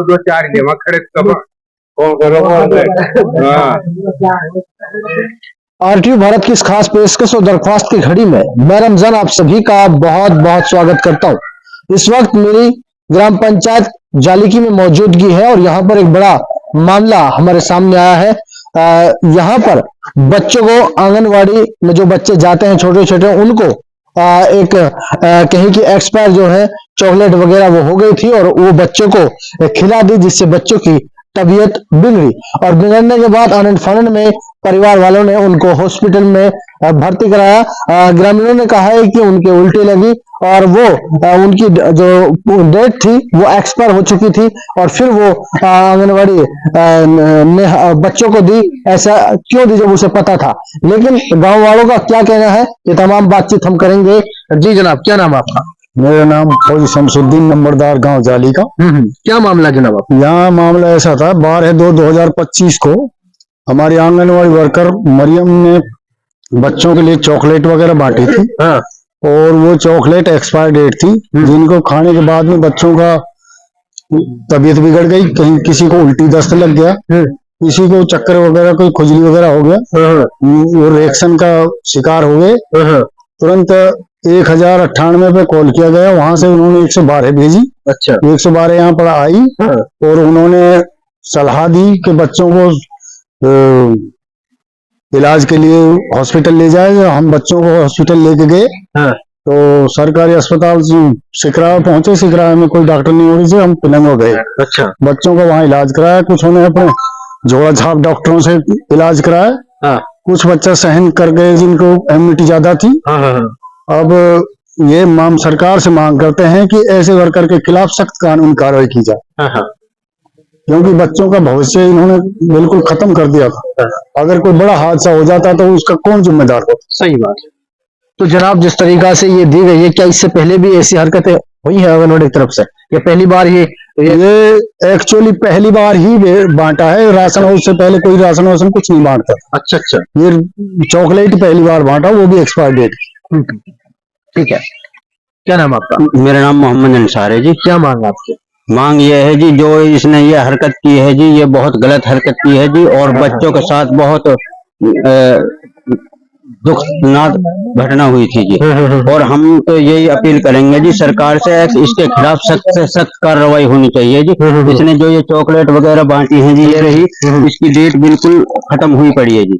तो दो चार जमा खड़े कब कौन करो हाँ। आरटीयू भारत की इस खास पेशकश और दरख्वास्त की घड़ी में मैं रमजान आप सभी का बहुत बहुत स्वागत करता हूं। इस वक्त मेरी ग्राम पंचायत जालिकी में मौजूदगी है और यहाँ पर एक बड़ा मामला हमारे सामने आया है। यहाँ पर बच्चों को आंगनवाड़ी में जो बच्चे जाते हैं छोटे छोटे उनको कहीं की एक्सपायर जो है चॉकलेट वगैरह वो हो गई थी और वो बच्चों को खिला दी, जिससे बच्चों की तबीयत बिगड़ी और बिगड़ने के बाद आनंद फानंद में परिवार वालों ने उनको हॉस्पिटल में भर्ती कराया। ग्रामीणों ने कहा है कि उनके उल्टी लगी और वो उनकी जो डेट थी वो एक्सपायर हो चुकी थी और फिर वो आंगनवाड़ी ने बच्चों को दी। ऐसा क्यों दी जब उसे पता था? लेकिन गांव वालों का क्या कहना है ये तमाम बातचीत हम करेंगे। जी जनाब, क्या नाम आपका? मेरा नाम फौजी शमसुद्दीन, नंबरदार गांव जाली का। क्या मामला जनाब? यहाँ मामला ऐसा था, 12/2/2025 को हमारी आंगनवाड़ी वर्कर मरियम ने बच्चों के लिए चॉकलेट वगैरह बांटी थी। हाँ। और वो चॉकलेट एक्सपायर डेट थी, जिनको खाने के बाद में बच्चों का तबीयत बिगड़ गई। कहीं किसी को उल्टी दस्त लग गया, किसी को चक्कर वगैरह कोई खुजली वगैरह हो गया, वो रिएक्शन का शिकार हो गए। तुरंत 1098 पे कॉल किया गया, वहां से उन्होंने 112 भेजी। अच्छा। 112 यहाँ पर आई और उन्होंने सलाह दी कि बच्चों को इलाज के लिए हॉस्पिटल ले जाए। हम बच्चों को हॉस्पिटल लेके गए। तो सरकारी अस्पताल सिकरा पहुंचे। सिकरा में कोई डॉक्टर नहीं हो रही थी, हम पिनंगो गए। अच्छा। बच्चों को वहां इलाज कराया, कुछ उन्हें अपने झोड़ा झाप डॉक्टरों से इलाज कराया। कुछ बच्चा सहन कर गए जिनको इम्यूनिटी ज्यादा थी। अब ये सरकार से मांग करते हैं कि ऐसे वर्कर के खिलाफ सख्त कानूनी कार्रवाई की जाए, क्योंकि बच्चों का भविष्य इन्होंने बिल्कुल खत्म कर दिया था। अगर कोई बड़ा हादसा हो जाता तो उसका कौन जिम्मेदार होता? सही बात। तो जनाब जिस तरीका से ये दी गई है, क्या इससे पहले भी ऐसी हरकतें हुई है आंगनवाड़ी की तरफ से? ये पहली बार ये एक्चुअली पहली बार ही बांटा है। राशन हाउस से पहले कोई राशन वासन कुछ नहीं बांटता। अच्छा अच्छा। ये चॉकलेट पहली बार बांटा, वो भी एक्सपायर डेट। ठीक है। क्या नाम आपका? मेरा नाम मोहम्मद अंसार है जी। क्या मांग आपकी? मांग ये है जी, जो इसने ये हरकत की है जी, ये बहुत गलत हरकत की है जी और बच्चों के साथ बहुत दुखनाक घटना हुई थी जी। और हम तो यही अपील करेंगे जी सरकार से, इसके खिलाफ सख्त से सख्त कार्रवाई होनी चाहिए जी। इसने जो ये चॉकलेट वगैरह बांटी है जी, ये रही, इसकी डेट बिल्कुल खत्म हुई पड़ी है जी।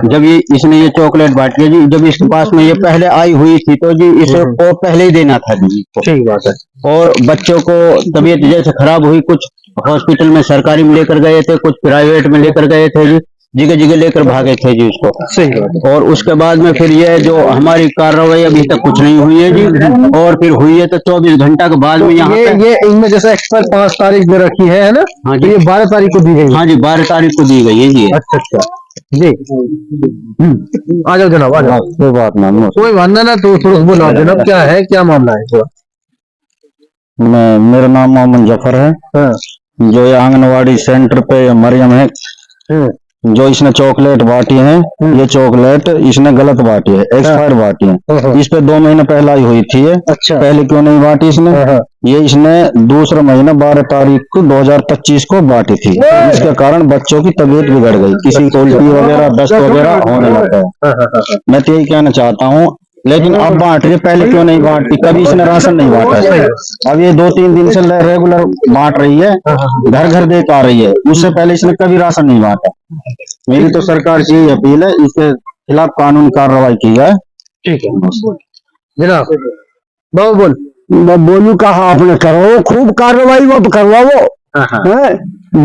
जब इसने ये चॉकलेट बांटी है जी, जब इसके पास में ये पहले आई हुई थी तो जी इसको पहले ही देना था जी। ठीक बात है। और बच्चों को तबीयत जैसे खराब हुई, कुछ हॉस्पिटल में सरकारी में लेकर गए थे, कुछ प्राइवेट में लेकर गए थे जी, जगह जगह लेकर भागे थे जी उसको। सही बात। और उसके बाद में फिर ये जो हमारी कार्रवाई अभी तक कुछ नहीं हुई है जी, और फिर हुई है तो 24 घंटा के बाद में यहाँ ये इनमें जैसे एक्सपायर 5 तारीख में रखी है ना? हाँ जी, ये 12 तारीख को दी गई। हाँ जी, 12 तारीख को दी गई है जी। अच्छा अच्छा जी। आ जाओ जनाब, आ जाओ। कोई बात ना, कोई मानना ना, तो थोड़ा बोलो जनाब, क्या है, क्या मामला है? मेरा नाम मोहम्मद जफर है। जो ये आंगनवाड़ी सेंटर पे मरियम है, जो इसने चॉकलेट बांटी है, ये चॉकलेट इसने गलत बांटी है, एक्सपायर बांटी है। इस पे 2 महीने पहले आई हुई थी ये। अच्छा। पहले क्यों नहीं बांटी इसने? ये इसने दूसरा महीना 12 तारीख को 2025 को बांटी थी। इसके कारण बच्चों की तबीयत बिगड़ गई, किसी को उल्टी वगैरह दस्त वगैरह होने लगा है। मैं तो यही कहना चाहता हूँ, लेकिन अब बांट रही, पहले क्यों नहीं बांटती? कभी इसने राशन नहीं बांटा। अब ये 2-3 दिन से रेगुलर बांट रही है, घर घर दे आ रही है। उससे पहले इसने कभी राशन नहीं बांटा। मेरी तो सरकार से यही अपील है, इसके खिलाफ कानूनी कार्रवाई की जाए। ठीक है जनाब। बाबू बोल। बोलू कहा आपने, करो खूब कार्रवाई, वो करवाओ।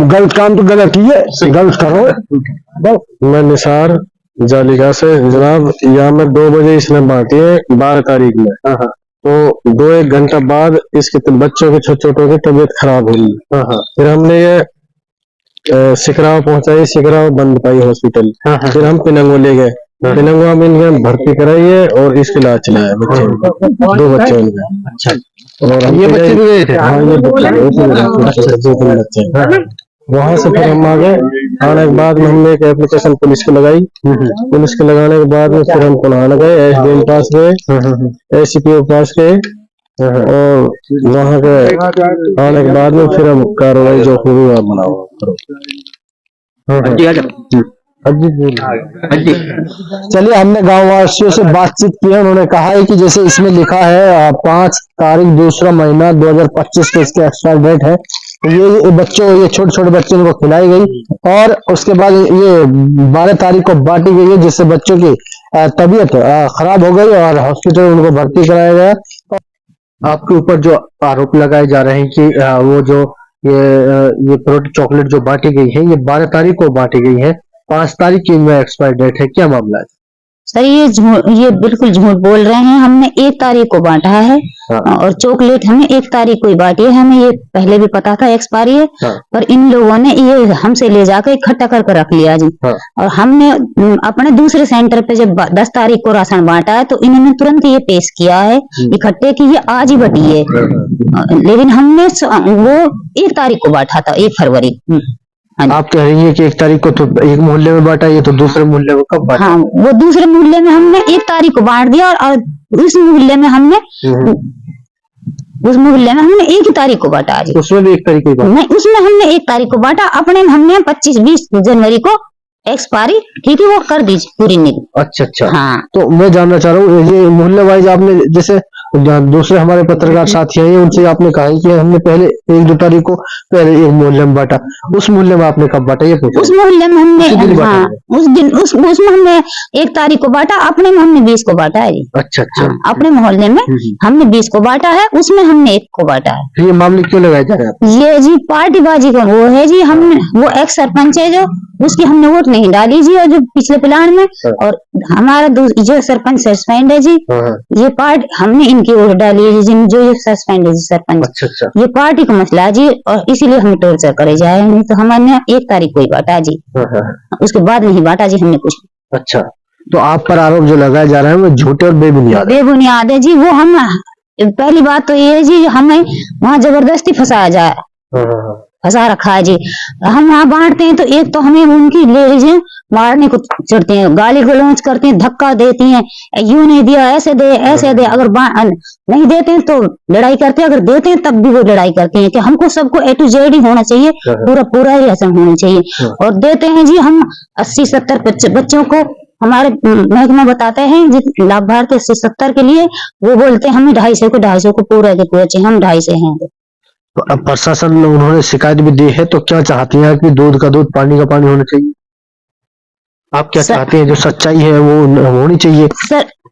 गलत काम तो गलत ही है, गलत करो। मैं निसार जालिका से जनाब, यहाँ में 2 बजे इसने बांटी है 12 तारीख में। तो 2-1 घंटा बाद इसके बच्चों के छोटों की तबीयत खराब हुई। फिर हमने ये सिकराव पहुंचाई, सिकराव बंद पाई हॉस्पिटल। फिर हम पिनंगो ले गए, पिनंगो में इनके भर्ती कराई है और इसके इलाज चलाया बच्चे, 2 बच्चे इनके। अच्छा। और हम ये बच्चे भी गए थे? हाँ, ये बच्चे। वहां से फिर हम आ गए। आने के बाद में हमने एक एप्लीकेशन पुलिस को लगाई। पुलिस के लगाने के बाद में फिर हम पुनः गए, एसडीएम पास गए, एसीपीओ पास गए, और वहाँ के आने के बाद में फिर हम कार्रवाई जो हुई वो बनाओ। चलिए, हमने गांव वासियों से बातचीत की है। उन्होंने कहा है कि जैसे इसमें लिखा है 5 तारीख 2रा महीना 2025 को इसकी एक्सपायर डेट है, तो ये बच्चों, ये छोटे छोटे बच्चों को खिलाई गई और उसके बाद ये 12 तारीख को बांटी गई है, जिससे बच्चों की तबीयत खराब हो गई और हॉस्पिटल में उनको भर्ती कराया गया। आपके ऊपर जो आरोप लगाए जा रहे हैं कि वो जो ये प्रोटीन चॉकलेट जो बांटी गई है, ये 12 तारीख को बांटी गई है, 5 तारीख की इनमें एक्सपायर डेट है, क्या मामला है? सर ये बिल्कुल झूठ बोल रहे हैं। हमने 1 तारीख को बांटा है और चॉकलेट हमने 1 तारीख को ही बांटी है। हमें ये पहले भी पता था एक्सपायरी है, पर इन लोगों ने ये हमसे ले जाकर इकट्ठा करके रख लिया जी। और हमने अपने दूसरे सेंटर पे जब 10 तारीख को राशन बांटा है, तो इन्होंने तुरंत ये पेश किया है इकट्ठे की ये आज ही बटी है, लेकिन हमने वो 1 तारीख को बांटा था, 1 फरवरी। आप कह रही है कि 1 तारीख को तो एक मोहल्ले में बांटा, ये तो दूसरे मोहल्ले में कब बांटा? हाँ, वो दूसरे मोहल्ले में हमने 1 तारीख को बांट दिया और उस मोहल्ले में हमने 1 ही तारीख को बांटा जी। उसमें भी 1 तारीख को बांटा? नहीं, उसमें हमने 1 तारीख को बांटा। अपने में हमने 25-20 जनवरी को एक्सपायरी, ठीक है, वो कर दीजिए पूरी निधि। अच्छा। हाँ, तो मैं जानना चाह रहा हूँ, ये मोहल्ले वाइज आपने, जैसे दूसरे हमारे पत्रकार साथी हैं, उनसे आपने कहा है कि हमने पहले 1-2 तारीख को पहले एक मोहल्ले में बांटा, उस मोहल्ले में आपने कब बांटा ये पूछा? उस मोहल्ले में हमने उस दिन उसमें हमने 1 तारीख को बांटा, अपने में हमने 20 को बांटा है जी। अच्छा। हाँ, अपने मोहल्ले में हमने 20 को बांटा है, उसमें हमने 1 को बांटा है। ये मामले क्यों लगाए जा रहे हैं? ये जी पार्टीबाजी का वो है जी। हमने वो एक्स सरपंच है जो, उसकी हमने वोट नहीं डाली जी, और जो पिछले प्लान में, और हमारा जो सरपंच सस्पेंड है जी, ये पार्टी हमने इनकी वोट डाली है जी, जो ये सस्पेंड है जी सरपंच। अच्छा। ये पार्टी का मसला है जी, और इसीलिए हमें टॉर्चर करे जाए। नहीं तो हमने 1 तारीख को ही बांटा जी, उसके बाद नहीं बांटा जी हमने कुछ। अच्छा, तो आप पर आरोप जो लगाए जा रहे हैं वो झूठे और बेबुनियाद है जी। वो हम, पहली बात तो ये है जी, हमें वहाँ जबरदस्ती फंसा रखा है जी। हम वहाँ बांटते हैं तो एक तो हमें उनकी लेडीजें मारने को चढ़ते हैं, गाली गलौज करते हैं, धक्का देती हैं, यूं नहीं दिया, ऐसे दे। अगर नहीं देते हैं तो लड़ाई करते हैं, अगर देते हैं तब भी वो लड़ाई करते हैं कि हमको सबको A to Z ही होना चाहिए, पूरा ही राशन होना चाहिए। और देते हैं जी हम 80-70 बच्चों को, हमारे महकमा बताते हैं जी लाभार्थी 80-70 के लिए, वो बोलते हैं हमें 250 को पूरा के पूरा चाहिए, हम 250 हैं। तो अब प्रशासन ने, उन्होंने शिकायत भी दी है, तो क्या चाहती हैं कि दूध का दूध पानी का पानी होना चाहिए? आप क्या चाहते हैं? जो सच्चाई है वो होनी चाहिए।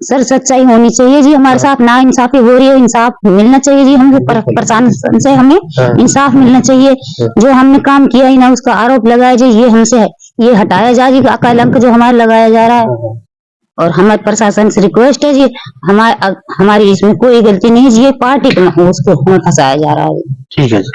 सर सच्चाई होनी चाहिए जी। हमारे साथ ना इंसाफी हो रही है, इंसाफ मिलना चाहिए जी। हमको प्रशासन से हमें इंसाफ मिलना चाहिए। जो हमने काम किया ही ना, उसका आरोप लगाया जी, ये हमसे ये हटाया जाए जी, कलंक जो हमारा लगाया जा रहा है। और हमारे प्रशासन से रिक्वेस्ट है जी, हमारी इसमें कोई गलती नहीं है जी, ये पार्टी को उसको फंसाया जा रहा है। ठीक है जी।